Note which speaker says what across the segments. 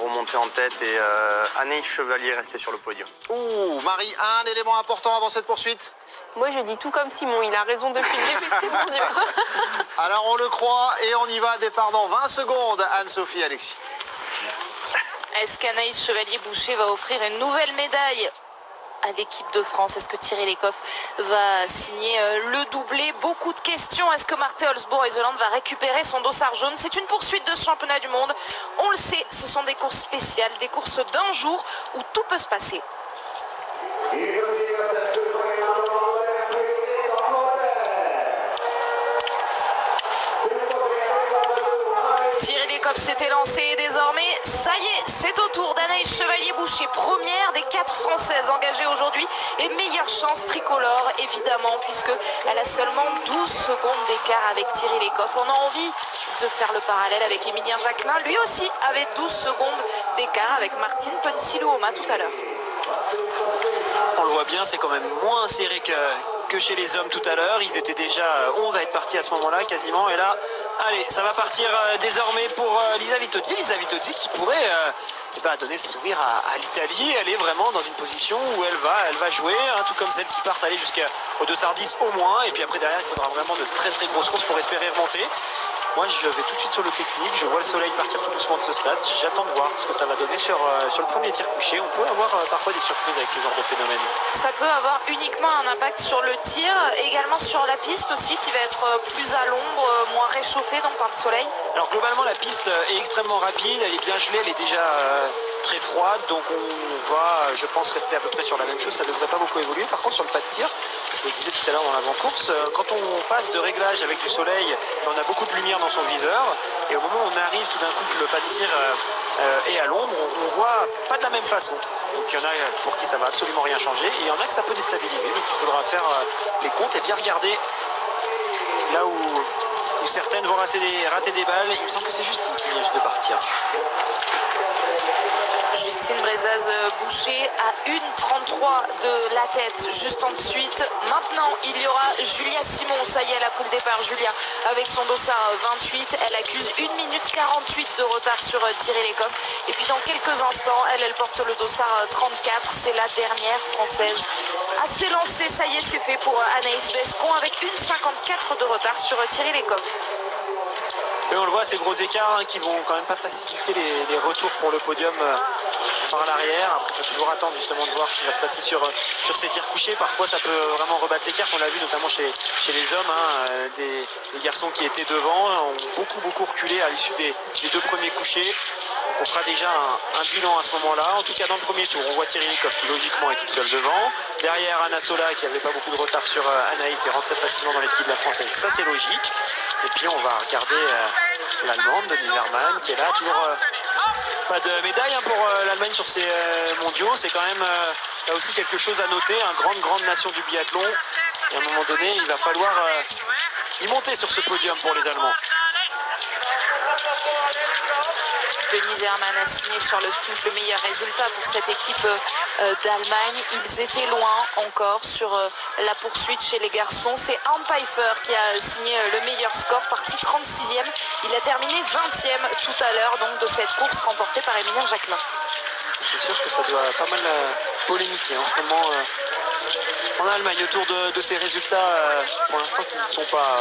Speaker 1: remonté en tête et Anaïs Chevalier restait sur le podium.
Speaker 2: Ouh, Marie, un élément important avant cette poursuite?
Speaker 3: Moi, je dis tout comme Simon, il a raison depuis le début de ce podium.
Speaker 2: Alors on le croit et on y va, départ dans 20 secondes. Anne-Sophie, Alexis.
Speaker 4: Est-ce qu'Anaïs Chevalier-Boucher va offrir une nouvelle médaille à l'équipe de France? Est-ce que Thierry Lecoff va signer le doublé? Beaucoup de questions. Est-ce que Marthe Olsboe-Reuseland va récupérer son dossard jaune? C'est une poursuite de ce championnat du monde. On le sait, ce sont des courses spéciales, des courses d'un jour où tout peut se passer. Thierry Lecoff s'était lancé et désormais, ça y est, c'est au tour d'Anaïs Chevalier-Boucher, première des 4 Françaises engagées aujourd'hui et meilleure chance tricolore évidemment puisqu'elle a seulement 12 secondes d'écart avec Thierry Lecoff. On a envie de faire le parallèle avec Émilien Jacquelin, lui aussi avait 12 secondes d'écart avec Martine Pensiluoma tout à l'heure.
Speaker 5: On le voit bien, c'est quand même moins serré que chez les hommes tout à l'heure. Ils étaient déjà 11 à être partis à ce moment-là quasiment. Et là, allez, ça va partir désormais pour Lisa Vitozzi. Lisa Vitozzi qui pourrait donner le sourire à l'Italie. Elle est vraiment dans une position où elle va jouer, hein, tout comme celles qui partent aller jusqu'au dossard 10 au moins. Et puis après derrière, il faudra vraiment de très très grosses courses pour espérer remonter. Moi, je vais tout de suite sur le technique. Je vois le soleil partir tout doucement de ce stade. J'attends de voir ce que ça va donner sur le premier tir couché. On peut avoir parfois des surprises avec ce genre de phénomène.
Speaker 4: Ça peut avoir uniquement un impact sur le tir, également sur la piste aussi qui va être plus à l'ombre, moins réchauffée donc par le soleil.
Speaker 5: Alors globalement, la piste est extrêmement rapide. Elle est bien gelée, elle est déjà très froide. Donc on va, je pense, rester à peu près sur la même chose. Ça ne devrait pas beaucoup évoluer. Par contre, sur le pas de tir, je le disais tout à l'heure dans l'avant-course, quand on passe de réglage avec du soleil, on a beaucoup de lumière dans son viseur, et au moment où on arrive tout d'un coup que le pas de tir est à l'ombre, on voit pas de la même façon. Donc il y en a pour qui ça va absolument rien changer, et il y en a que ça peut déstabiliser. Donc il faudra faire les comptes et bien regarder là où certaines vont rater des balles. Il me semble que c'est Justine qui vient juste de partir.
Speaker 4: Justine Brezaz-Boucher à 1,33 de la tête, juste ensuite. Maintenant, il y aura Julia Simon. Ça y est, elle a pris le départ. Julia, avec son dossard 28, elle accuse 1 minute 48 de retard sur Thierry Lecoff. Et puis dans quelques instants, elle porte le dossard 34. C'est la dernière française à s'élancer. Ça y est, c'est fait pour Anaïs Bescon avec 1,54 de retard sur Thierry Lecoff.
Speaker 5: Et on le voit, ces gros écarts hein, qui vont quand même pas faciliter les retours pour le podium par l'arrière. Après, il faut toujours attendre justement de voir ce qui va se passer sur ces tirs couchés. Parfois, ça peut vraiment rebattre les cartes. On l'a vu notamment chez les hommes. Hein, des garçons qui étaient devant ont beaucoup reculé à l'issue des 2 premiers couchés. On fera déjà un bilan à ce moment-là. En tout cas, dans le premier tour, on voit Thierry Lecoff qui logiquement est toute seule devant. Derrière, Anna Sola qui n'avait pas beaucoup de retard sur Anaïs est rentrée facilement dans les skis de la française. Ça, c'est logique. Et puis, on va regarder l'Allemande, Denise Herrmann, qui est là. Toujours pas de médaille hein, pour l'Allemagne sur ces mondiaux. C'est quand même là aussi quelque chose à noter. Une grande nation du biathlon. Et à un moment donné, il va falloir y monter sur ce podium pour les Allemands.
Speaker 4: Denise Herrmann a signé sur le sprint le meilleur résultat pour cette équipe d'Allemagne. Ils étaient loin encore sur la poursuite chez les garçons. C'est Arne Pfeiffer qui a signé le meilleur score, parti 36e. Il a terminé 20e tout à l'heure donc de cette course remportée par Émilien Jacquelin.
Speaker 5: C'est sûr que ça doit pas mal polémiquer en ce moment en Allemagne autour de ces résultats pour l'instant qui ne sont pas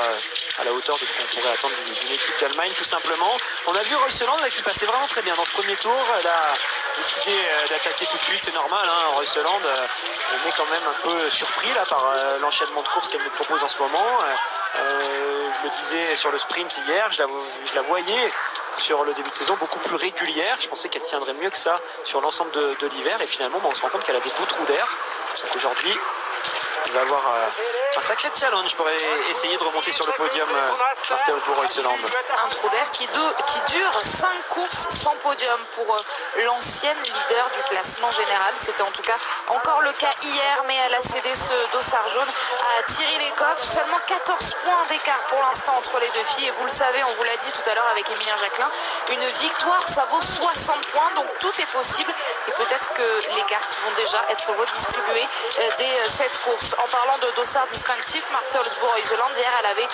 Speaker 5: à la hauteur de ce qu'on pourrait attendre d'une équipe d'Allemagne tout simplement. On a vu Reuseland qui passait vraiment très bien dans ce premier tour. Elle a décidé d'attaquer tout de suite, c'est normal. Hein, Reuseland on est quand même un peu surpris là, par l'enchaînement de courses qu'elle nous propose en ce moment. Je le disais sur le sprint hier, je la voyais sur le début de saison beaucoup plus régulière. Je pensais qu'elle tiendrait mieux que ça sur l'ensemble de l'hiver. Et finalement, on se rend compte qu'elle a des beaux trous d'air. Donc aujourd'hui, elle va avoir un sacré challenge pour essayer de remonter sur le podium Marthe Olsboe-Reuseland.
Speaker 4: Un trou d'air qui dure 5 courses sans podium pour l'ancienne leader du classement général. C'était en tout cas encore le cas hier, mais elle a cédé ce dossard jaune à Thierry Lecoff. Seulement 14 points d'écart pour l'instant entre les deux filles. Et vous le savez, on vous l'a dit tout à l'heure avec Émilien Jacquelin, une victoire, ça vaut 60 points, donc tout est possible. Et peut-être que les cartes vont déjà être redistribuées dès cette course. En parlant de dossard distribué, distinctif. Marte Olsbourg-Heuseland, hier, elle avait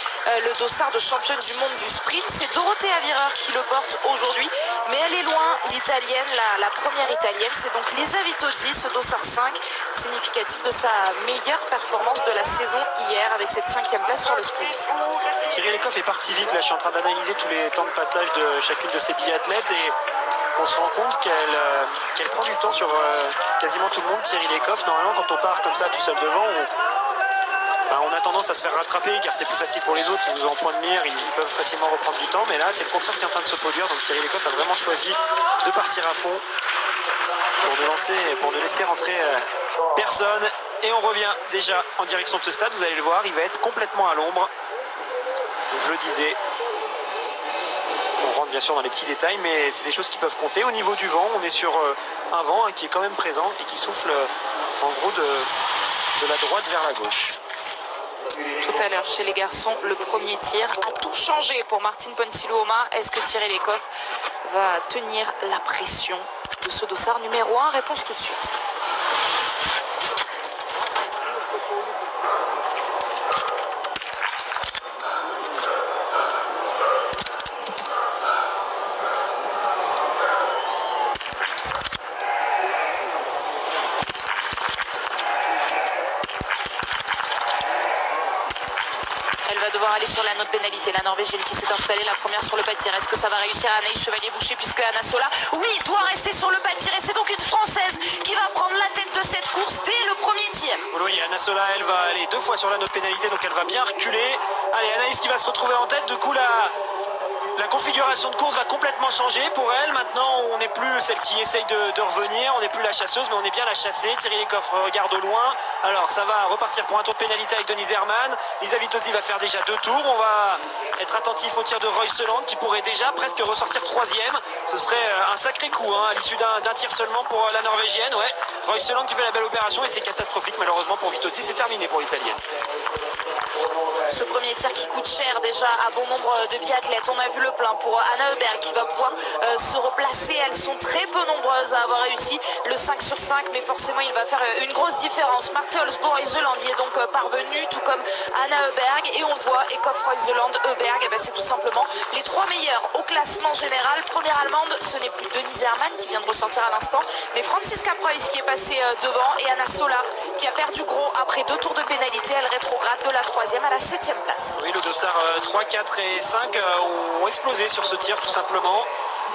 Speaker 4: le dossard de championne du monde du sprint. C'est Dorothée Avireur qui le porte aujourd'hui, mais elle est loin, l'italienne, la première italienne. C'est donc Lisa Vitozzi, ce dossard 5, significatif de sa meilleure performance de la saison hier, avec cette 5e place sur le sprint.
Speaker 5: Thierry Lecoff est parti vite. Là, je suis en train d'analyser tous les temps de passage de chacune de ces biathlètes et on se rend compte qu'elle prend du temps sur quasiment tout le monde. Thierry Lecoff, normalement, quand on part comme ça tout seul devant, on a tendance à se faire rattraper car c'est plus facile pour les autres. Ils nous ont en point de mire, ils peuvent facilement reprendre du temps. Mais là, c'est le contraire qui est en train de se produire. Donc Thierry Lecoff a vraiment choisi de partir à fond pour ne laisser rentrer personne. Et on revient déjà en direction de ce stade. Vous allez le voir, il va être complètement à l'ombre. Je le disais. On rentre bien sûr dans les petits détails, mais c'est des choses qui peuvent compter. Au niveau du vent, on est sur un vent qui est quand même présent et qui souffle en gros de la droite vers la gauche.
Speaker 4: Tout à l'heure, chez les garçons, le premier tir a tout changé pour Martine Ponsiluoma. Est-ce que Thierry Lecoff va tenir la pression de ce dossard numéro 1? Réponse tout de suite. Aller sur la note pénalité, la Norvégienne qui s'est installée la première sur le pas de tir. Est-ce que ça va réussir à Anaïs Chevalier-Boucher, puisque Anna Sola, oui, doit rester sur le pas de tir, et c'est donc une Française qui va prendre la tête de cette course dès le premier tir.
Speaker 5: Oui, Anna Sola, elle va aller 2 fois sur la note pénalité, donc elle va bien reculer. Allez, Anaïs qui va se retrouver en tête, du coup la configuration de course va complètement changer pour elle. Maintenant, on n'est plus celle qui essaye de revenir, on n'est plus la chasseuse, mais on est bien la chassée. Thierry Lecoff regarde au loin. Alors, ça va repartir pour un tour de pénalité avec Denise Herrmann. Lisa Vitozzi va faire déjà 2 tours. On va être attentif au tir de Royseland qui pourrait déjà presque ressortir 3e. Ce serait un sacré coup à l'issue d'un tir seulement pour la Norvégienne. Ouais, Royseland qui fait la belle opération et c'est catastrophique malheureusement pour Vitozzi. C'est terminé pour l'Italienne.
Speaker 4: Ce premier tir qui coûte cher déjà à bon nombre de biathlètes. On a vu le plein pour Anna Heuberg qui va pouvoir se replacer. Elles sont très peu nombreuses à avoir réussi le 5 sur 5, mais forcément il va faire une grosse différence. Marte Olsbourg-Heuseland y est donc parvenue, tout comme Anna Heuberg, et on voit Ekoff, Royseland, Heuberg, c'est tout simplement les 3 meilleurs au classement général. Première allemande, ce n'est plus Denise Herrmann qui vient de ressortir à l'instant, mais Franziska Preuss qui est passée devant, et Anna Sola qui a perdu gros après 2 tours de pénalité. Elle rétrograde de la 3e à la 7e place.
Speaker 5: Oui, le dossard 3, 4 et 5 ont explosé sur ce tir tout simplement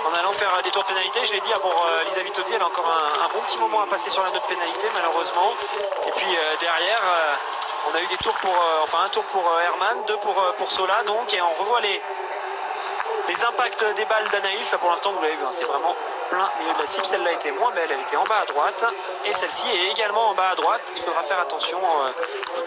Speaker 5: en allant faire des tours de pénalité. Je l'ai dit pour Lisa Vitozzi, elle a encore un bon petit moment à passer sur la note pénalité malheureusement. Et puis derrière, on a eu des tours pour, un tour pour Herrmann, 2 pour Sola donc, et on revoit les impacts des balles d'Anaïs. Pour l'instant, vous l'avez vu, c'est vraiment plein milieu de la cible. Celle-là était moins belle, elle était en bas à droite, et celle-ci est également en bas à droite. Il faudra faire attention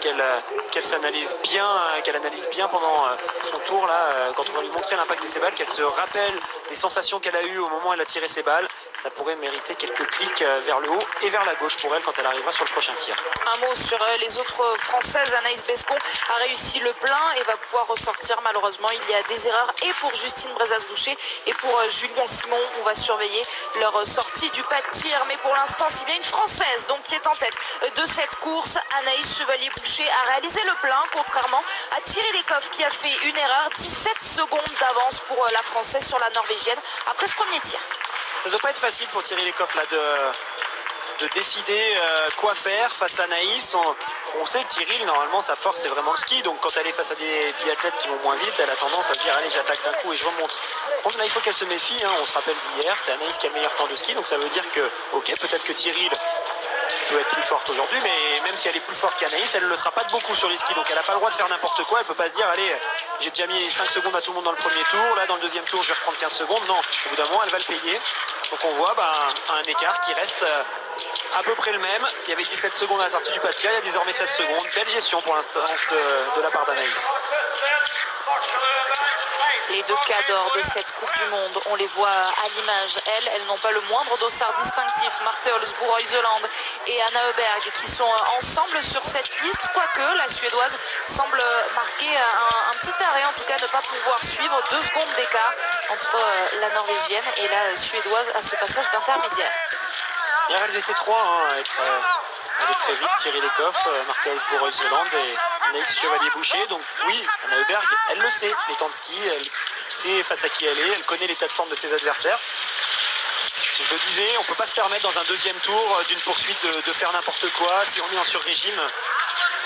Speaker 5: qu'elle s'analyse bien, qu'elle analyse bien pendant son tour là, quand on va lui montrer l'impact de ses balles, qu'elle se rappelle les sensations qu'elle a eues au moment où elle a tiré ses balles. Ça pourrait mériter quelques clics vers le haut et vers la gauche pour elle quand elle arrivera sur le prochain tir.
Speaker 4: Un mot sur les autres Françaises. Anaïs Bescon a réussi le plein et va pouvoir ressortir. Malheureusement, il y a des erreurs et pour Justine Brezas-Boucher et pour Julia Simon. On va surveiller leur sortie du pas de tir. Mais pour l'instant, c'est bien une Française donc qui est en tête de cette course. Anaïs Chevalier-Boucher a réalisé le plein, contrairement à Thierry Lecoff qui a fait une erreur. 17 secondes d'avance pour la Française sur la Norvégienne après ce premier tir.
Speaker 5: Ça ne doit pas être facile pour Thierry Lecoff là, de décider quoi faire face à Anaïs. On sait que Thierry, normalement, sa force, c'est vraiment le ski. Donc, quand elle est face à des biathlètes qui vont moins vite, elle a tendance à se dire, allez, j'attaque d'un coup et je remonte. Donc là, il faut qu'elle se méfie. On se rappelle d'hier, c'est Anaïs qui a le meilleur temps de ski. Donc, ça veut dire que, ok, peut-être que Thierry peut être plus forte aujourd'hui, mais même si elle est plus forte qu'Anaïs, elle ne le sera pas de beaucoup sur les skis. Donc, elle n'a pas le droit de faire n'importe quoi. Elle ne peut pas se dire, allez, j'ai déjà mis 5 secondes à tout le monde dans le premier tour. Là, dans le deuxième tour, je vais reprendre 15 secondes. Non, au bout d'un moment, elle va le payer. Donc, on voit un écart qui reste à peu près le même. Il y avait 17 secondes à la sortie du pas de tir, il y a désormais 16 secondes. Belle gestion pour l'instant de la part d'Anaïs.
Speaker 4: Les 2 cadors de cette Coupe du Monde, on les voit à l'image. Elles n'ont pas le moindre dossard distinctif. Marte Olsbourg-Heuseland et Anna Heuberg qui sont ensemble sur cette piste, quoique la Suédoise semble marquer un petit arrêt, en tout cas ne pas pouvoir suivre. 2 secondes d'écart entre la Norvégienne et la Suédoise à ce passage d'intermédiaire.
Speaker 5: Hier, elles étaient 3 à être aller très vite. Thierry Lecoff, Marthe Holzbourg-Reuseland et Anaïs Chevalier-Boucher. Donc oui, Anna Heuberg, elle le sait, les temps de ski, elle sait face à qui elle connaît l'état de forme de ses adversaires. Je le disais, on ne peut pas se permettre dans un deuxième tour d'une poursuite de faire n'importe quoi. Si on est en sur-régime,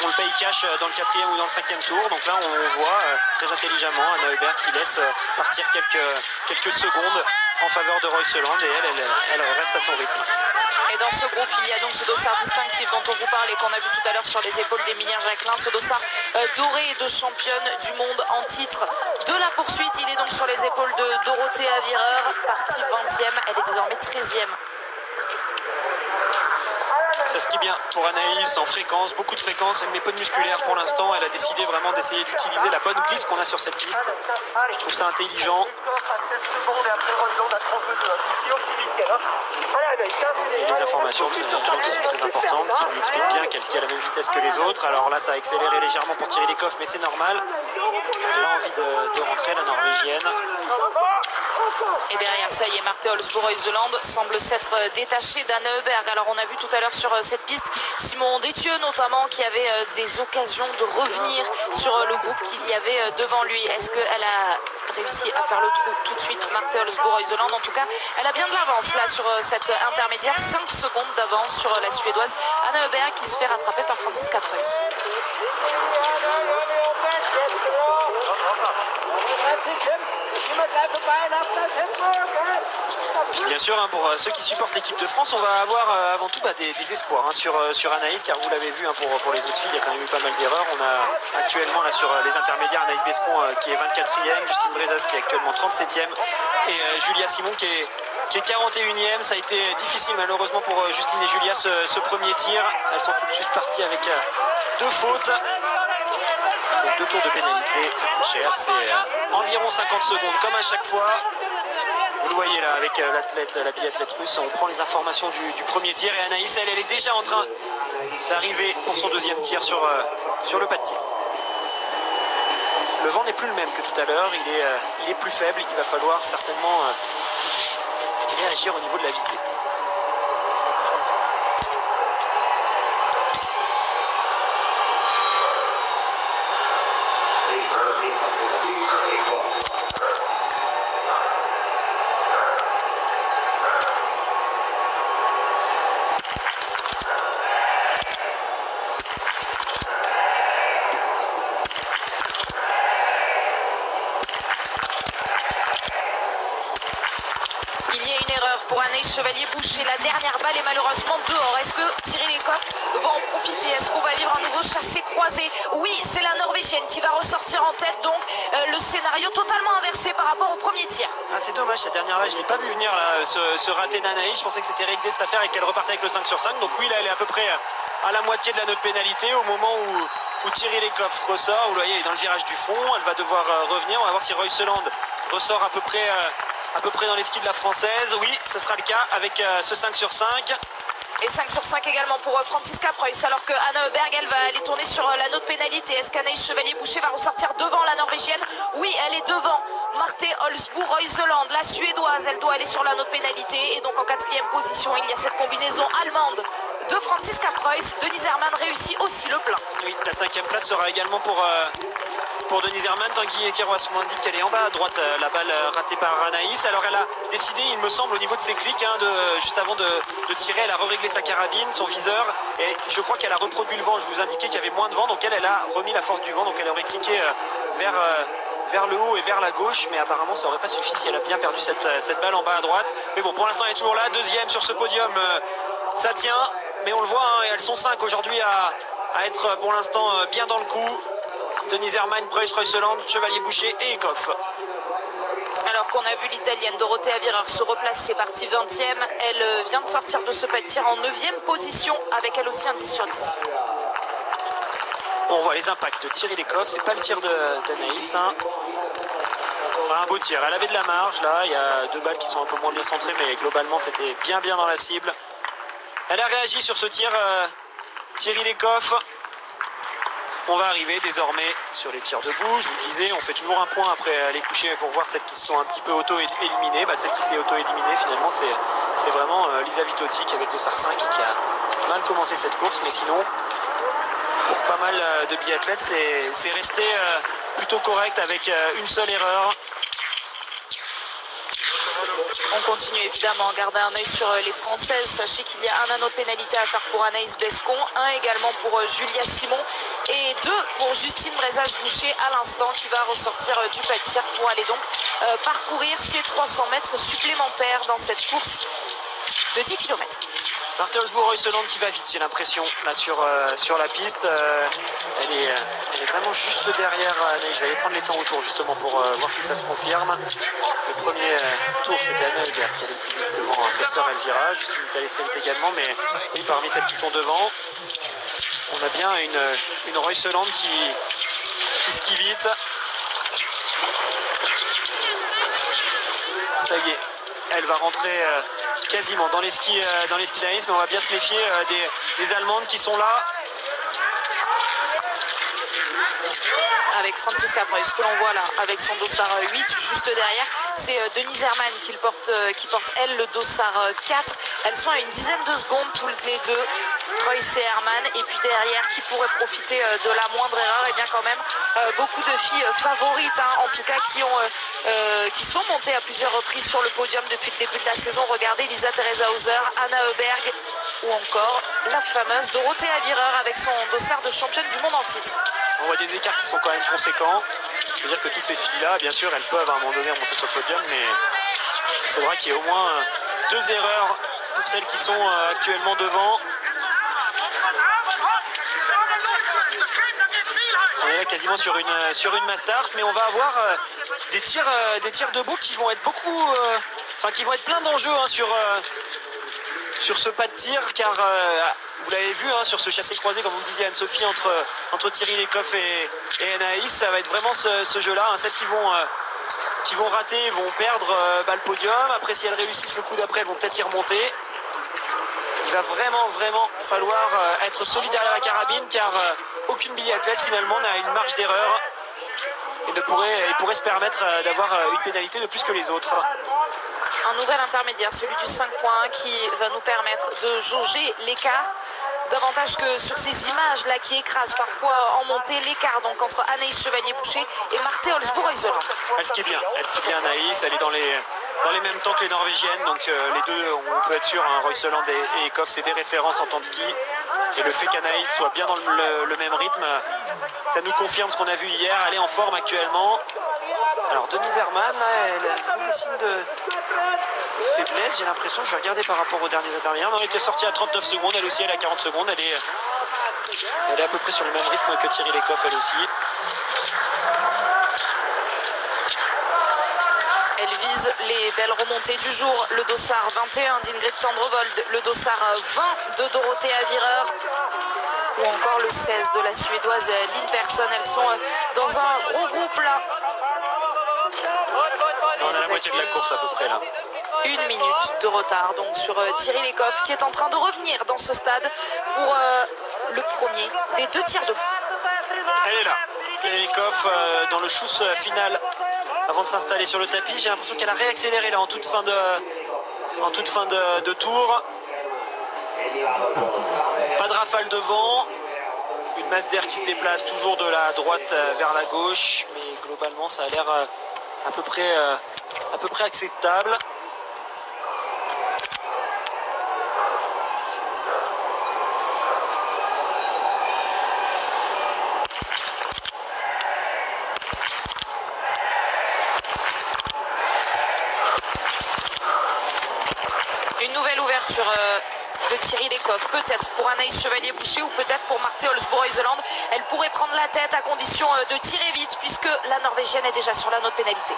Speaker 5: on le paye cash dans le 4e ou dans le 5e tour. Donc là, on voit très intelligemment Anna Heuberg qui laisse partir quelques secondes en faveur de Reuseland et elle reste à son rythme.
Speaker 4: Et dans ce groupe, il y a donc ce dossard distinctif dont on vous parlait, qu'on a vu tout à l'heure sur les épaules d'Emilia Jacquelin, ce dossard doré de championne du monde en titre de la poursuite. Il est donc sur les épaules de Dorothée Avireur, partie 20e, elle est désormais 13e.
Speaker 5: Ça skie bien pour Anaïs en fréquence, beaucoup de fréquence, elle met peu de musculaire pour l'instant, elle a décidé vraiment d'essayer d'utiliser la bonne glisse qu'on a sur cette piste. Je trouve ça intelligent. Et les informations de ces gens qui sont très importantes, qui lui expliquent bien qu'elle skie à la même vitesse que les autres. Alors là ça a accéléré légèrement pour Thierry Lecoff, mais c'est normal. Elle a envie de rentrer, la Norvégienne.
Speaker 4: Et derrière ça, y est Marthe Holzbourg-Reuseland semble s'être détachée d'Anna Heuberg. Alors on a vu tout à l'heure sur cette piste Simon Détieux notamment qui avait des occasions de revenir sur le groupe qu'il y avait devant lui. Est-ce qu'elle a réussi à faire le trou tout de suite, Marthe Holzbourg-Reuseland? En tout cas, elle a bien de l'avance là sur cette intermédiaire, 5 secondes d'avance sur la Suédoise Anna Heuberg qui se fait rattraper par Franziska Preuss.
Speaker 5: Bien sûr, hein, pour ceux qui supportent l'équipe de France, on va avoir avant tout des espoirs hein, sur Anaïs, car vous l'avez vu hein, pour les autres filles, il y a quand même eu pas mal d'erreurs. On a actuellement là sur les intermédiaires Anaïs Bescon qui est 24e, Justine Brezas qui est actuellement 37e et Julia Simon qui est 41e. Ça a été difficile malheureusement pour Justine et Julia ce premier tir. Elles sont tout de suite parties avec 2 fautes. Donc 2 tours de pénalité, ça coûte cher, c'est environ 50 secondes comme à chaque fois. Vous le voyez là avec la biathlète russe, on prend les informations du premier tir et Anaïs elle est déjà en train d'arriver pour son deuxième tir sur le pas de tir. Le vent n'est plus le même que tout à l'heure, il est plus faible, il va falloir certainement réagir au niveau de la visée.
Speaker 4: Pour Anaïs Chevalier-Boucher, la dernière balle est malheureusement dehors. Est-ce que Thierry Lecoff va en profiter? Est-ce qu'on va vivre un nouveau chassé-croisé? Oui, c'est la Norvégienne qui va ressortir en tête, donc le scénario totalement inversé par rapport au premier tir.
Speaker 5: Ah, c'est dommage, cette dernière balle, je ne l'ai pas vu venir là, ce raté d'Anaïs. Je pensais que c'était réglé cette affaire et qu'elle repartait avec le 5 sur 5. Donc oui, là, elle est à peu près à la moitié de la note pénalité au moment où Thierry Lecoff ressort. Vous voyez, elle est dans le virage du fond, elle va devoir revenir. On va voir si Reuseland ressort à peu près dans les skis de la française. Oui, ce sera le cas avec ce 5 sur 5.
Speaker 4: Et 5 sur 5 également pour Franziska Preuss, alors que Anna Heuberg, elle va aller tourner sur la note pénalité. Est-ce qu'Anaïs Chevalier-Boucher va ressortir devant la Norvégienne? Oui, elle est devant Marthe Holzbourg-Reuseland, la Suédoise. Elle doit aller sur la note pénalité. Et donc en 4e position, il y a cette combinaison allemande de Franziska Preuss. Denise Herrmann réussit aussi le plein.
Speaker 5: Oui, la 5e place sera également pour Denise Herrmann. Tanguy Kerouas m'indique qu'elle est en bas à droite, la balle ratée par Anaïs. Alors elle a décidé, il me semble, au niveau de ses clics, hein, juste avant de tirer, elle a réglé sa carabine, son viseur, et je crois qu'elle a reproduit le vent. Je vous indiquais qu'il y avait moins de vent, donc elle a remis la force du vent, donc elle aurait cliqué vers le haut et vers la gauche, mais apparemment ça n'aurait pas suffi si elle a bien perdu cette balle en bas à droite. Mais bon, pour l'instant elle est toujours là, 2e sur ce podium, ça tient, mais on le voit, hein, elles sont 5 aujourd'hui à être pour l'instant bien dans le coup. Denise Herrmann, Preuss, Reuseland, Chevalier-Boucher et Ecoff.
Speaker 4: Alors qu'on a vu l'Italienne Dorothée Avireur se replacer, partie 20e, elle vient de sortir de ce pas de tir en 9e position avec elle aussi un 10 sur 10.
Speaker 5: On voit les impacts de Thierry Lecoff, c'est pas le tir d'Anaïs. Hein. Un beau tir, elle avait de la marge là, il y a 2 balles qui sont un peu moins bien centrées, mais globalement c'était bien dans la cible. Elle a réagi sur ce tir, Thierry Lecoff. On va arriver désormais sur les tirs debout. Je vous le disais, on fait toujours un point après les couchers pour voir celles qui se sont un petit peu auto-éliminées. Celle qui s'est auto-éliminée finalement c'est vraiment Lisa Vitotti qui avec le SAR 5 et qui a mal commencé cette course, mais sinon pour pas mal de biathlètes c'est resté plutôt correct avec une seule erreur.
Speaker 4: On continue évidemment à garder un œil sur les Françaises. Sachez qu'il y a un anneau de pénalité à faire pour Anaïs Bescon, un également pour Julia Simon et 2 pour Justine Brezage-Boucher à l'instant qui va ressortir du pas de tir pour aller donc parcourir ses 300 mètres supplémentaires dans cette course de 10 km.
Speaker 5: Marthe Holzbourg-Reuseland qui va vite, j'ai l'impression, là sur la piste. Elle est vraiment juste derrière Anaïs. Je vais aller prendre les temps autour justement pour voir si ça se confirme. Le premier tour, c'était Anna Elbert qui allait plus vite devant sa sœur Elvira. Justine est allée très vite également, mais oui, parmi celles qui sont devant, on a bien une Reuseland qui skie vite. Ça y est, elle va rentrer quasiment dans les skis d'Anaïs, mais on va bien se méfier des Allemandes qui sont là.
Speaker 4: Avec Franziska Preuss que l'on voit là avec son dossard 8 juste derrière, c'est Denise Herrmann qui porte elle le dossard 4. Elles sont à une dizaine de secondes toutes les deux, Preuss et Herrmann, et puis derrière qui pourrait profiter de la moindre erreur, et bien quand même beaucoup de filles favorites en tout cas qui sont montées à plusieurs reprises sur le podium depuis le début de la saison. Regardez Lisa Theresa Hauser, Anna Heuberg ou encore la fameuse Dorothée Avireur avec son dossard de championne du monde en titre.
Speaker 5: On voit des écarts qui sont quand même conséquents. Je veux dire que toutes ces filles-là, bien sûr, elles peuvent à un moment donné remonter sur le podium, mais il faudra qu'il y ait au moins 2 erreurs pour celles qui sont actuellement devant. On est là quasiment sur une mass start, mais on va avoir des tirs debout qui vont être qui vont être plein d'enjeux sur ce pas de tir, car vous l'avez vu sur ce chassé croisé, comme vous le disiez Anne-Sophie, entre Thierry Lecoff et Anaïs, ça va être vraiment ce jeu-là. Celles qui vont rater vont perdre le podium. Après, si elles réussissent le coup d'après, elles vont peut-être y remonter. Il va vraiment falloir être solide derrière la carabine, car aucune biathlète finalement n'a une marge d'erreur et pourrait se permettre d'avoir une pénalité de plus que les autres.
Speaker 4: Un nouvel intermédiaire, celui du 5 points, qui va nous permettre de jauger l'écart davantage que sur ces images-là qui écrasent parfois en montée l'écart donc entre Anaïs Chevalier-Boucher et Marthe Holzbourg-Reuseland.
Speaker 5: Elle skie bien Anaïs, elle est dans les mêmes temps que les Norvégiennes, donc les deux, on peut être sûr, Reuseland et Eekhoff, c'est des références en temps de ski. Et le fait qu'Anaïs soit bien dans le même rythme, ça nous confirme ce qu'on a vu hier. Elle est en forme actuellement. Alors Denise Herrmann, elle a des signes de faiblesse, j'ai l'impression. Je vais regarder par rapport aux derniers intermédiaires. Elle était sortie à 39 secondes, elle aussi elle est à 40 secondes. Elle est à peu près sur le même rythme que Thierry Lecoff, elle aussi.
Speaker 4: Elle vise les belles remontées du jour. Le dossard 21 d'Ingrid Tendrevold, le dossard 20 de Dorothée Avireur ou encore le 16 de la Suédoise Lynn Persson. Elles sont dans un gros groupe là.
Speaker 5: On a la moitié de la course à peu près là.
Speaker 4: 1 minute de retard donc sur Thierry Lecoff qui est en train de revenir dans ce stade pour le premier des 2 tirs debout.
Speaker 5: Elle est là, Thierry Lecoff dans le schuss final avant de s'installer sur le tapis. J'ai l'impression qu'elle a réaccéléré là en toute fin de tour. Pas de rafale devant. Une masse d'air qui se déplace toujours de la droite vers la gauche, mais globalement ça a l'air à peu près acceptable.
Speaker 4: Une nouvelle ouverture de Thierry Lecoff, peut-être pour Anaïs Chevalier-Boucher ou peut-être pour Marthe Holzbourg-Reuseland. Elle pourrait prendre la tête à condition de tirer vite puisque la Norvégienne est déjà sur la note pénalité.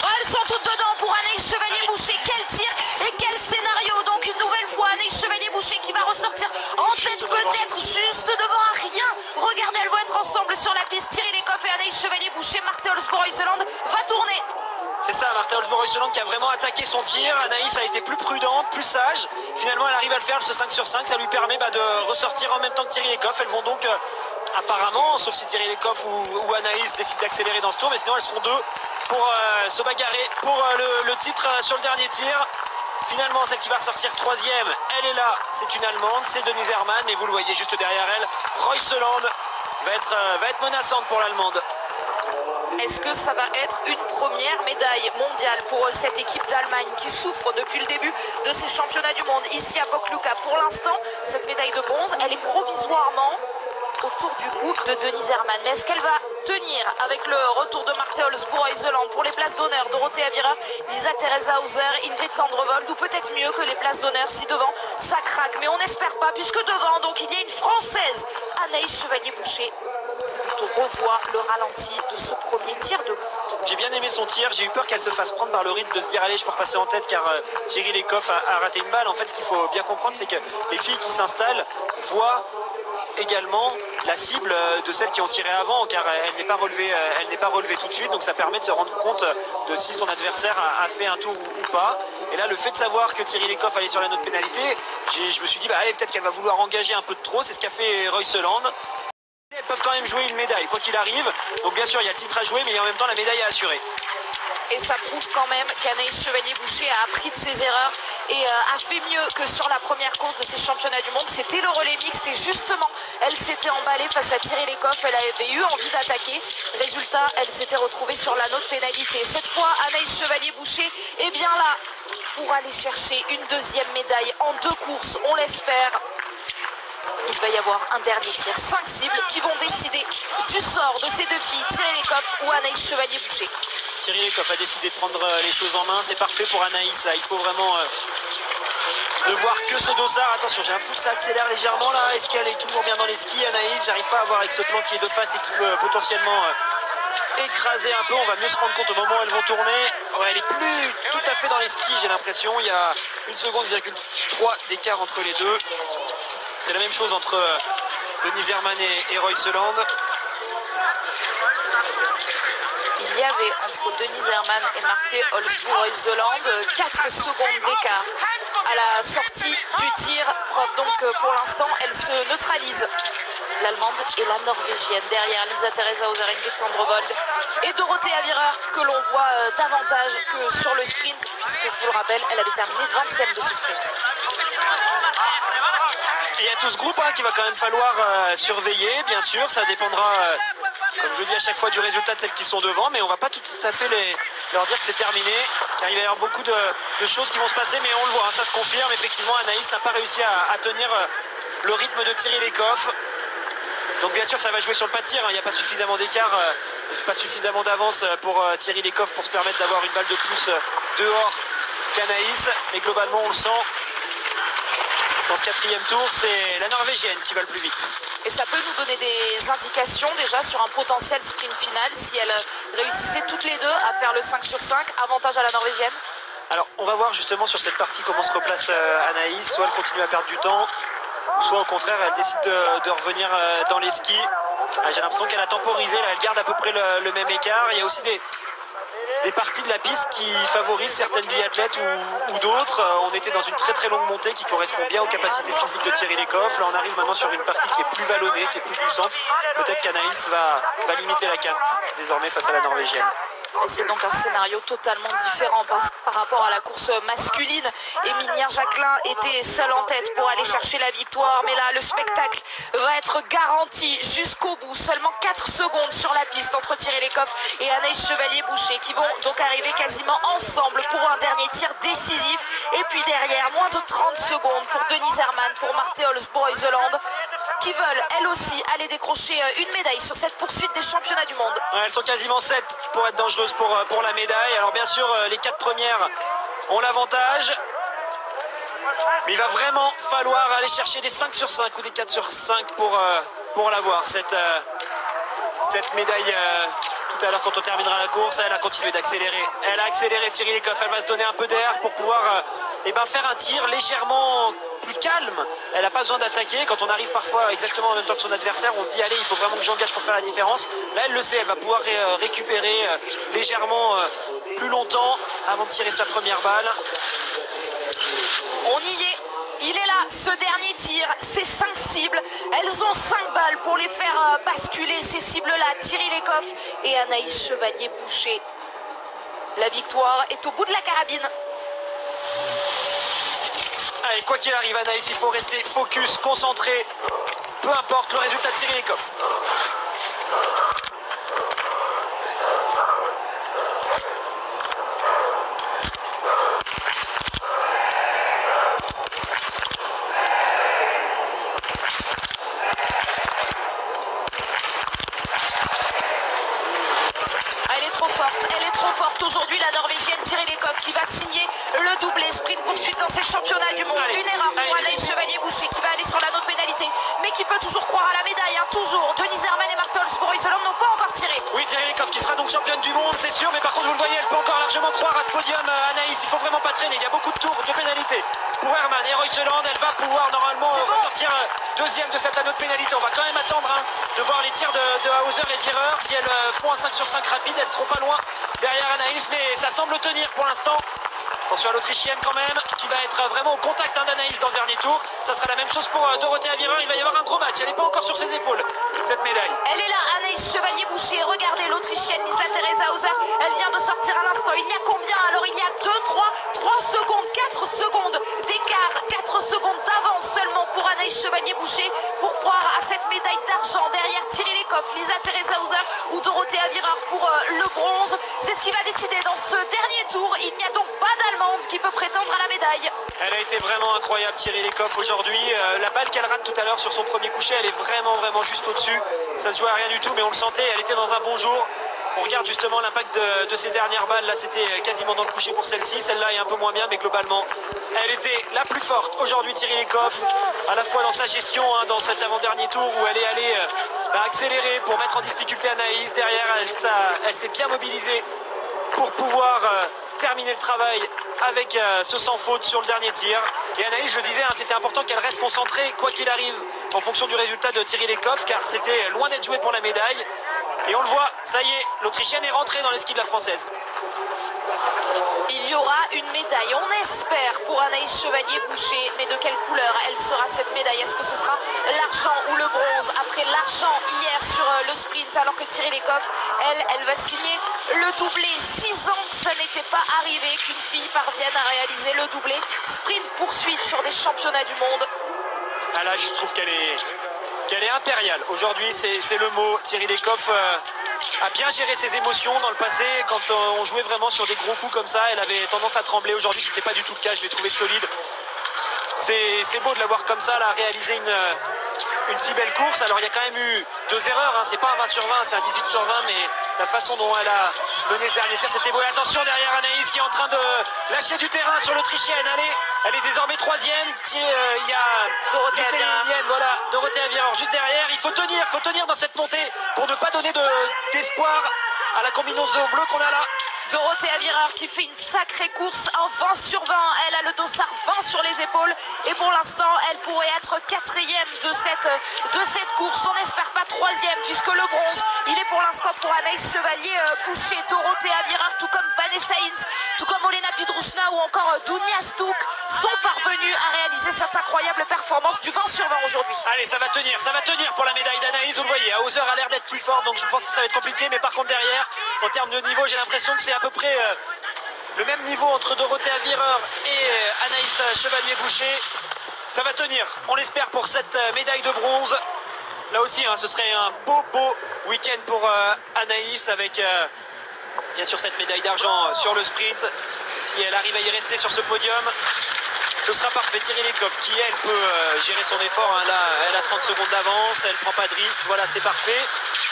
Speaker 4: Elles sont toutes dedans pour Anaïs Chevalier-Boucher. Quel tir et quel scénario. Donc une nouvelle fois Anaïs Chevalier-Boucher qui va ressortir en tête, peut-être juste devant à rien. Regardez, elles vont être ensemble sur la piste. Thierry Lecoff et Anaïs Chevalier-Boucher. Marthe Holzbourg-Reuseland va
Speaker 5: Martha Holzbourg-Reuseland qui a vraiment attaqué son tir. Anaïs a été plus prudente, plus sage. Finalement, elle arrive à le faire, ce 5 sur 5. Ça lui permet de ressortir en même temps que Thierry Lecoff. Elles vont donc, apparemment, sauf si Thierry Lecoff ou Anaïs décident d'accélérer dans ce tour, mais sinon elles seront deux pour se bagarrer pour le titre sur le dernier tir. Finalement, celle qui va ressortir troisième, elle est là, c'est une Allemande, c'est Denise Herrmann, et vous le voyez juste derrière elle, Reuseland va être menaçante pour l'Allemande.
Speaker 4: Est-ce que ça va être une première médaille mondiale pour cette équipe d'Allemagne qui souffre depuis le début de ces championnats du monde ici à Bockluka? Pour l'instant, cette médaille de bronze, elle est provisoirement autour du cou de Denise Herrmann. Mais est-ce qu'elle va tenir avec le retour de Martha Holzbourg-Reuseland pour les places d'honneur? Dorothea Virer, Lisa Theresa Hauser, Ingrid Tendrevold, ou peut-être mieux que les places d'honneur si devant ça craque. Mais on n'espère pas, puisque devant, donc il y a une Française, Anaïs Chevalier-Boucher. On revoit le ralenti de ce premier tir de coup.
Speaker 5: J'ai bien aimé son tir, j'ai eu peur qu'elle se fasse prendre par le rythme de se dire allez je peux repasser en tête car Thierry Lecoff a raté une balle. En fait ce qu'il faut bien comprendre c'est que les filles qui s'installent voient également la cible de celles qui ont tiré avant car elle n'est pas relevée tout de suite, donc ça permet de se rendre compte de si son adversaire a fait un tour ou pas. Et là le fait de savoir que Thierry Lecoff allait sur la note pénalité, je me suis dit bah allez peut-être qu'elle va vouloir engager un peu de trop, c'est ce qu'a fait Reuseland. Elles peuvent quand même jouer une médaille, quoi qu'il arrive. Donc bien sûr, il y a le titre à jouer, mais il y a en même temps la médaille à assurer.
Speaker 4: Et ça prouve quand même qu'Anaïs Chevalier-Boucher a appris de ses erreurs et a fait mieux que sur la première course de ces championnats du monde. C'était le relais mixte et justement, elle s'était emballée face à Thierry Lecoff. Elle avait eu envie d'attaquer. Résultat, elle s'était retrouvée sur la note pénalité. Cette fois, Anaïs Chevalier-Boucher est bien là pour aller chercher une deuxième médaille en 2 courses, on l'espère. Il va y avoir un dernier tir, 5 cibles qui vont décider du sort de ces 2 filles, Thierry Lecoff ou Anaïs Chevalier-Boucher.
Speaker 5: Thierry Lecoff a décidé de prendre les choses en main, c'est parfait pour Anaïs là, il faut vraiment ne voir que ce dossard. Attention, j'ai l'impression que ça accélère légèrement là, est-ce qu'elle est toujours bien dans les skis Anaïs? J'arrive pas à voir avec ce plan qui est de face et qui peut potentiellement écraser un peu, on va mieux se rendre compte au moment où elles vont tourner. Ouais, elle est plus tout à fait dans les skis j'ai l'impression, il y a 1,3 seconde d'écart entre les deux. C'est la même chose entre Denise Herrmann et Reuseland.
Speaker 4: Il y avait entre Denise Herrmann et Martha Holzbourg-Reuseland 4 secondes d'écart à la sortie du tir. Preuve donc que pour l'instant, elles se neutralisent. L'Allemande et la Norvégienne. Derrière Lisa Theresa Hauser, Ingrid Tendrevold et Dorothea Virer que l'on voit davantage que sur le sprint, puisque je vous le rappelle, elle avait terminé 20e de ce sprint.
Speaker 5: Et il y a tout ce groupe qui va quand même falloir surveiller, bien sûr, ça dépendra, comme je le dis à chaque fois, du résultat de celles qui sont devant, mais on va pas tout à fait leur dire que c'est terminé, car il va y avoir beaucoup de choses qui vont se passer, mais on le voit, ça se confirme, effectivement, Anaïs n'a pas réussi à tenir le rythme de Thierry Lecoff. Donc bien sûr ça va jouer sur le pas de tir, il n'y a pas suffisamment d'écart, pas suffisamment d'avance pour Thierry Lecoff pour se permettre d'avoir une balle de plus dehors qu'Anaïs, mais globalement on le sent. Dans ce 4e tour, c'est la Norvégienne qui va le plus vite.
Speaker 4: Et ça peut nous donner des indications déjà sur un potentiel sprint final si elles réussissaient toutes les deux à faire le 5 sur 5, avantage à la Norvégienne.
Speaker 5: Alors on va voir justement sur cette partie comment se replace Anaïs, soit elle continue à perdre du temps, soit au contraire elle décide de revenir dans les skis. J'ai l'impression qu'elle a temporisé, là, elle garde à peu près le même écart. Il y a aussi des parties de la piste qui favorisent certaines biathlètes ou d'autres. On était dans une très longue montée qui correspond bien aux capacités physiques de Thierry Lecoff. Là on arrive maintenant sur une partie qui est plus vallonnée, qui est plus glissante. Peut-être qu'Anaïs va limiter la casse désormais face à la Norvégienne.
Speaker 4: C'est donc un scénario totalement différent par rapport à la course masculine. Emilia Jacquelin était seule en tête pour aller chercher la victoire. Mais là, le spectacle va être garanti jusqu'au bout. Seulement 4 secondes sur la piste entre Thierry Lecoff et Anaïs Chevalier-Boucher qui vont donc arriver quasiment ensemble pour un dernier tir décisif. Et puis derrière, moins de 30 secondes pour Denise Herrmann, pour Martha Holzbourg-Reuseland, qui veulent, elles aussi, aller décrocher une médaille sur cette poursuite des championnats du monde.
Speaker 5: Ouais, elles sont quasiment 7 pour être dangereuses pour la médaille. Alors bien sûr, les 4 premières ont l'avantage. Mais il va vraiment falloir aller chercher des 5 sur 5 ou des 4 sur 5 pour l'avoir. Cette médaille, tout à l'heure quand on terminera la course, elle a continué d'accélérer. Elle a accéléré Thierry Lecoff, elle va se donner un peu d'air pour pouvoir faire un tir légèrement plus calme. Elle n'a pas besoin d'attaquer. Quand on arrive parfois exactement en même temps que son adversaire, on se dit allez, il faut vraiment que j'engage pour faire la différence. Là, elle le sait, elle va pouvoir récupérer légèrement plus longtemps avant de tirer sa première balle.
Speaker 4: On y est. Il est là, ce dernier tir, ces 5 cibles, elles ont 5 balles pour les faire basculer, ces cibles-là, Thierry Lecoff et Anaïs Chevalier-Boucher. La victoire est au bout de la carabine.
Speaker 5: Allez, quoi qu'il arrive, Anaïs, il faut rester focus, concentré, peu importe le résultat de Thierry Lecoff.
Speaker 4: Elle est trop forte aujourd'hui, la Norvégienne Thierry Lecoff qui va signer le doublé sprint poursuite dans ces championnats du monde. Une erreur pour Anaïs Chevalier-Boucher qui va aller sur la note pénalité, mais qui peut toujours croire à la médaille, hein, toujours. Denise Herman et Marthe Holzbourg-Iseland n'ont pas encore tiré.
Speaker 5: Oui, Thierry Lecoff qui sera donc championne du monde, c'est sûr, mais par contre, vous le voyez, elle peut encore largement croire à ce podium. Anaïs, il faut vraiment pas traîner, il y a beaucoup de tours de pénalité pour Herman et Royseland. Elle va pouvoir normalement sortir deuxième de cette anneau de pénalité. On va quand même attendre de voir les tirs de Hauser et Wierer. Si elles font un 5 sur 5 rapide, elles seront pas loin derrière Anaïs, mais ça semble tenir pour l'instant. Attention à l'Autrichienne quand même, qui va être vraiment au contact d'Anaïs dans le dernier tour. Ça sera la même chose pour Dorothea Wierer. Il va y avoir un gros match. Elle n'est pas encore sur ses épaules, cette médaille.
Speaker 4: Elle est là, Anaïs Chevalier-Boucher. Regardez l'Autrichienne Lisa Theresa Hauser. Elle vient de sortir à l'instant. Il y a combien? Alors il y a 3 secondes, 4 secondes d'écart, 4 secondes d'avance seulement pour Anaïs Chevalier-Boucher pour croire à cette médaille d'argent derrière Thierry Lecoff, Lisa Theresa Hauser ou Dorothea Wierer pour le bronze. C'est ce qui va décider dans ce dernier tour. Il n'y a donc pas d'Allemande qui peut prétendre à la médaille.
Speaker 5: Elle a été vraiment incroyable, Thierry Lecoff, aujourd'hui. La balle qu'elle rate tout à l'heure sur son premier coucher, elle est vraiment juste au-dessus. Ça se jouait à rien du tout, mais on le sentait, elle était dans un bon jour. On regarde justement l'impact de ces dernières balles. Là, c'était quasiment dans le coucher pour celle-ci. Celle-là est un peu moins bien, mais globalement, elle était la plus forte aujourd'hui, Thierry Lecoff. À la fois dans sa gestion, hein, dans cet avant-dernier tour où elle est allée accélérer pour mettre en difficulté Anaïs. Derrière, elle s'est bien mobilisée pour pouvoir terminer le travail avec ce sans faute sur le dernier tir. Et Anaïs, je disais, hein, c'était important qu'elle reste concentrée quoi qu'il arrive en fonction du résultat de Thierry Lecoff, car c'était loin d'être joué pour la médaille. Et on le voit, ça y est, l'Autrichienne est rentrée dans les skis de la Française.
Speaker 4: Il y aura une médaille, on espère, pour Anaïs Chevalier-Boucher. Mais de quelle couleur elle sera cette médaille? Est-ce que ce sera l'argent ou le bronze? Après l'argent hier sur le sprint, alors que Thierry Lecoff, elle va signer le doublé. 6 ans que ça n'était pas arrivé qu'une fille parvienne à réaliser le doublé. Sprint poursuite sur des championnats du monde.
Speaker 5: Ah là, je trouve qu'elle est impériale. Aujourd'hui, c'est le mot. Thierry Lecoff a bien géré ses émotions dans le passé. Quand on jouait vraiment sur des gros coups comme ça, elle avait tendance à trembler. Aujourd'hui, c'était pas du tout le cas. Je l'ai trouvé solide. C'est beau de la voir comme ça, là, réaliser une si belle course. Alors, il y a quand même eu 2 erreurs. Hein. C'est pas un 20 sur 20, c'est un 18 sur 20. Mais la façon dont elle a mené ce dernier tir, c'était beau. Et attention derrière Anaïs qui est en train de lâcher du terrain sur l'Autrichienne. Elle est désormais 3e. Il y a
Speaker 4: Dorothea Wierer.
Speaker 5: Voilà, Dorothea Wierer juste derrière. Il faut tenir dans cette montée pour ne pas donner d'espoir à la combinaison bleue qu'on a là.
Speaker 4: Dorothea Wierer qui fait une sacrée course, un 20 sur 20. Elle a le dossard 20 sur les épaules. Et pour l'instant, elle pourrait être 4e de cette course. On n'espère pas 3e puisque le bronze, il est pour l'instant pour Anaïs Chevalier-Boucher. Dorothea Wierer, tout comme Vanessa Hintz, tout comme Olena Pidrousna ou encore Dunja Stuk sont parvenus à réaliser cette incroyable performance du 20 sur 20 aujourd'hui.
Speaker 5: Allez, ça va tenir pour la médaille d'Anaïs. Vous le voyez, Hauser a l'air d'être plus forte, donc je pense que ça va être compliqué. Mais par contre derrière, en termes de niveau, j'ai l'impression que c'est à peu près le même niveau entre Dorothea Wierer et Anaïs Chevalier-Boucher. Ça va tenir, on l'espère, pour cette médaille de bronze. Là aussi, hein, ce serait un beau week-end pour Anaïs avec bien sûr cette médaille d'argent sur le sprint. Si elle arrive à y rester sur ce podium, ce sera parfait. Thierry Lecoff qui, elle, peut gérer son effort. Hein. Là, elle a 30 secondes d'avance, elle prend pas de risque. Voilà, c'est parfait.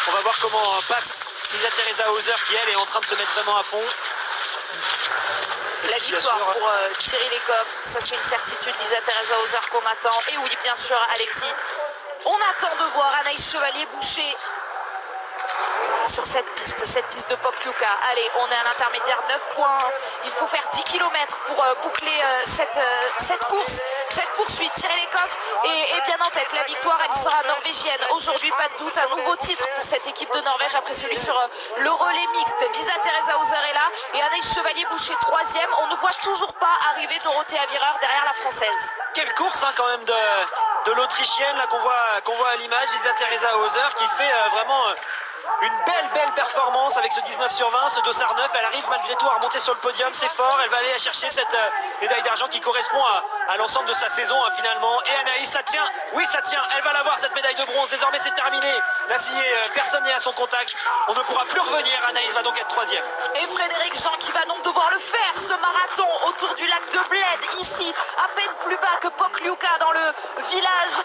Speaker 5: On va voir comment passe Lisa Theresa Hauser qui, elle, est en train de se mettre vraiment à fond.
Speaker 4: La victoire pour Thierry Lecoff, ça c'est une certitude. Lisa Theresa Hauser qu'on attend. Et oui, bien sûr, Alexis, on attend de voir Anaïs Chevalier-Boucher sur cette piste de Pokljuka. Allez, on est à l'intermédiaire, 9 points. Il faut faire 10 km pour boucler cette course, cette poursuite. Tirelekov est bien en tête. La victoire, elle sera norvégienne. Aujourd'hui, pas de doute, un nouveau titre pour cette équipe de Norvège après celui sur le relais mixte. Lisa-Theresa Hauser est là et Anaïs Chevalier-Boucher 3e. On ne voit toujours pas arriver Dorothée Avireur derrière la Française.
Speaker 5: Quelle course quand même de l'Autrichienne là qu'on voit à l'image, Lisa-Theresa Hauser qui fait vraiment une belle performance avec ce 19 sur 20, ce dossard 9. Elle arrive malgré tout à remonter sur le podium, c'est fort. Elle va aller chercher cette médaille d'argent qui correspond à l'ensemble de sa saison finalement. Et Anaïs, ça tient, oui ça tient, elle va l'avoir cette médaille de bronze. Désormais c'est terminé, la sciée, personne n'est à son contact. On ne pourra plus revenir, Anaïs va donc être 3e.
Speaker 4: Et Frédéric Jean qui va donc devoir le faire, ce marathon autour du lac de Bled, ici, à peine plus bas que Pokljuka dans le village.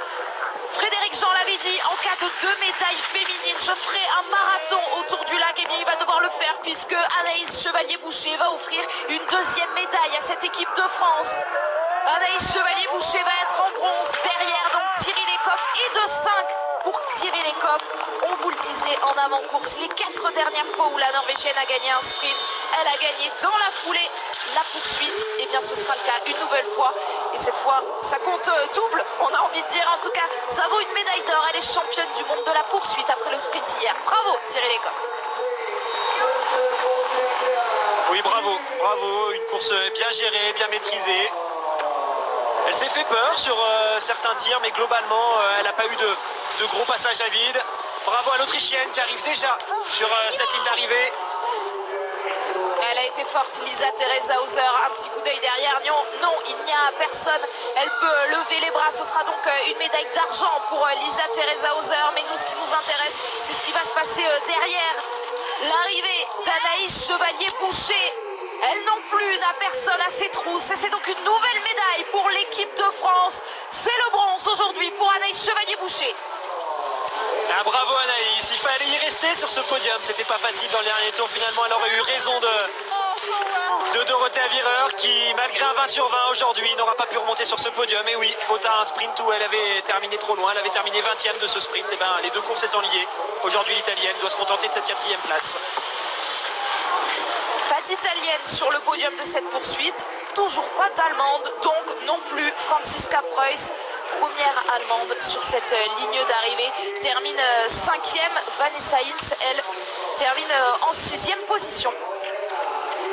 Speaker 4: Frédéric Jean l'avait dit, en cas de 2 médailles féminines, je ferai un marathon autour du lac. Et bien il va devoir le faire puisque Anaïs Chevalier-Boucher va offrir une 2e médaille à cette équipe de France. Anaïs Chevalier-Boucher va être en bronze derrière donc Tirelekov et de 5 pour Tirelekov. On vous le disait en avant-course, les 4 dernières fois où la Norvégienne a gagné un sprint, elle a gagné dans la foulée la poursuite. Et bien ce sera le cas une nouvelle fois. Et cette fois, ça compte double, on a envie de dire. En tout cas, ça vaut une médaille d'or. Elle est championne du monde de la poursuite après le sprint hier. Bravo Tirelekov.
Speaker 5: Oui, bravo, une course bien gérée, bien maîtrisée. Elle s'est fait peur sur certains tirs, mais globalement, elle n'a pas eu de gros passages à vide. Bravo à l'Autrichienne qui arrive déjà sur cette ligne d'arrivée.
Speaker 4: Elle a été forte, Lisa-Theresa Hauser, un petit coup d'œil derrière. Non, il n'y a personne. Elle peut lever les bras. Ce sera donc une médaille d'argent pour Lisa-Theresa Hauser. Mais nous, ce qui nous intéresse, c'est ce qui va se passer derrière. L'arrivée d'Anaïs Chevalier-Boucher. Elle non plus n'a personne à ses trousses. Et c'est donc une nouvelle médaille pour l'équipe de France. C'est le bronze aujourd'hui pour Anaïs Chevalier-Boucher.
Speaker 5: Ah, bravo Anaïs, il fallait y rester sur ce podium, c'était pas facile dans le dernier tour. Finalement elle aurait eu raison de Dorothée Avireur qui malgré un 20 sur 20 aujourd'hui n'aura pas pu remonter sur ce podium. Et oui, faute à un sprint où elle avait terminé trop loin, elle avait terminé 20e de ce sprint. Et ben les deux courses étant liées, aujourd'hui l'Italienne doit se contenter de cette 4e place.
Speaker 4: Pas d'Italienne sur le podium de cette poursuite, toujours pas d'Allemande, donc non plus Franziska Preuss. Première allemande sur cette ligne d'arrivée, termine 5e. Vanessa Hinz, elle, termine en 6e position.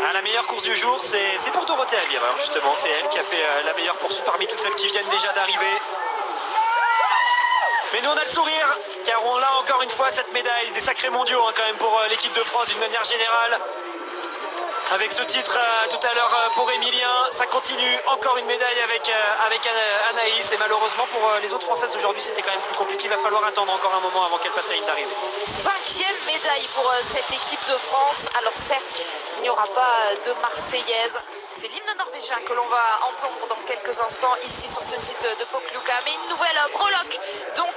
Speaker 5: Ah, la meilleure course du jour, c'est pour Dorothée Avireur, justement. C'est elle qui a fait la meilleure poursuite parmi toutes celles qui viennent déjà d'arriver. Mais nous, on a le sourire, car on a encore une fois cette médaille, des sacrés mondiaux quand même pour l'équipe de France d'une manière générale. Avec ce titre tout à l'heure pour Emilien, ça continue, encore une médaille avec Anaïs. Et malheureusement pour les autres Françaises aujourd'hui, c'était quand même plus compliqué. Il va falloir attendre encore un moment avant qu'elle passe à la ligne d'arrivée.
Speaker 4: 5e médaille pour cette équipe de France. Alors certes, il n'y aura pas de Marseillaise. C'est l'hymne norvégien que l'on va entendre dans quelques instants ici sur ce site de Pokljuka. Mais une nouvelle breloque donc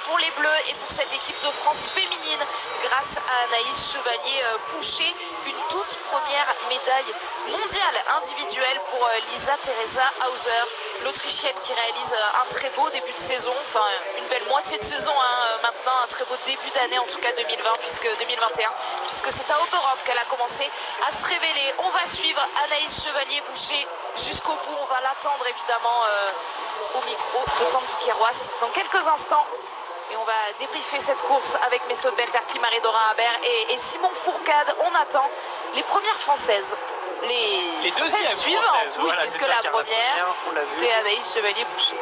Speaker 4: pour les Bleus et pour cette équipe de France féminine grâce à Anaïs Chevalier-Boucher. Une toute première médaille mondiale individuelle pour Lisa-Theresa Hauser, l'Autrichienne qui réalise un très beau début de saison, enfin une belle moitié de saison maintenant, un très beau début d'année en tout cas 2021, puisque c'est à Oberhof qu'elle a commencé à se révéler. On va suivre Anaïs Chevalier-Boucher jusqu'au bout, on va l'attendre évidemment au micro de Tanguy Kerouas dans quelques instants. Et on va débriefer cette course avec Messot Benterki, Marie-Dorin Habert et Simon Fourcade. On attend les premières Françaises. Les deuxièmes suivantes, oui, voilà, puisque la première, c'est Anaïs Chevalier-Boucher.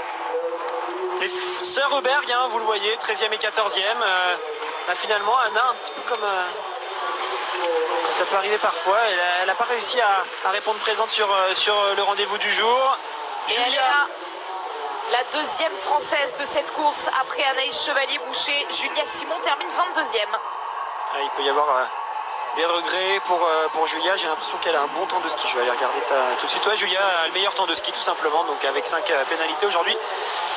Speaker 5: Les sœurs Heuberg, hein, vous le voyez, 13e et 14e. Finalement, Anna, un petit peu comme ça peut arriver parfois, elle n'a pas réussi à répondre présente sur le rendez-vous du jour.
Speaker 4: Julia, la deuxième française de cette course après Anaïs Chevalier-Boucher. Julia Simon termine 22e.
Speaker 5: Il peut y avoir des regrets pour Julia. J'ai l'impression qu'elle a un bon temps de ski. Je vais aller regarder ça tout de suite. Ouais, Julia a le meilleur temps de ski tout simplement. Donc avec 5 pénalités aujourd'hui,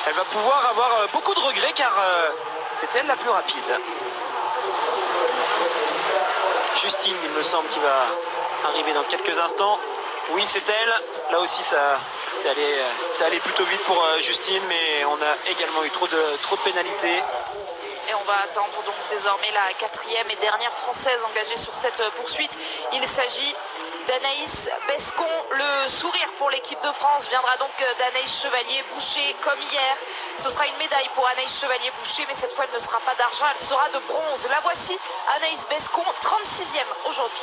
Speaker 5: elle va pouvoir avoir beaucoup de regrets car c'est elle la plus rapide. Justine, il me semble, qui va arriver dans quelques instants. Oui, c'est elle. Là aussi, c'est allé plutôt vite pour Justine, mais on a également eu trop de pénalités.
Speaker 4: Et on va attendre donc désormais la 4e et dernière française engagée sur cette poursuite. Il s'agit d'Anaïs Bescon. Le sourire pour l'équipe de France viendra donc d'Anaïs Chevalier-Boucher comme hier. Ce sera une médaille pour Anaïs Chevalier-Boucher, mais cette fois elle ne sera pas d'argent, elle sera de bronze. La voici, Anaïs Bescon, 36e aujourd'hui.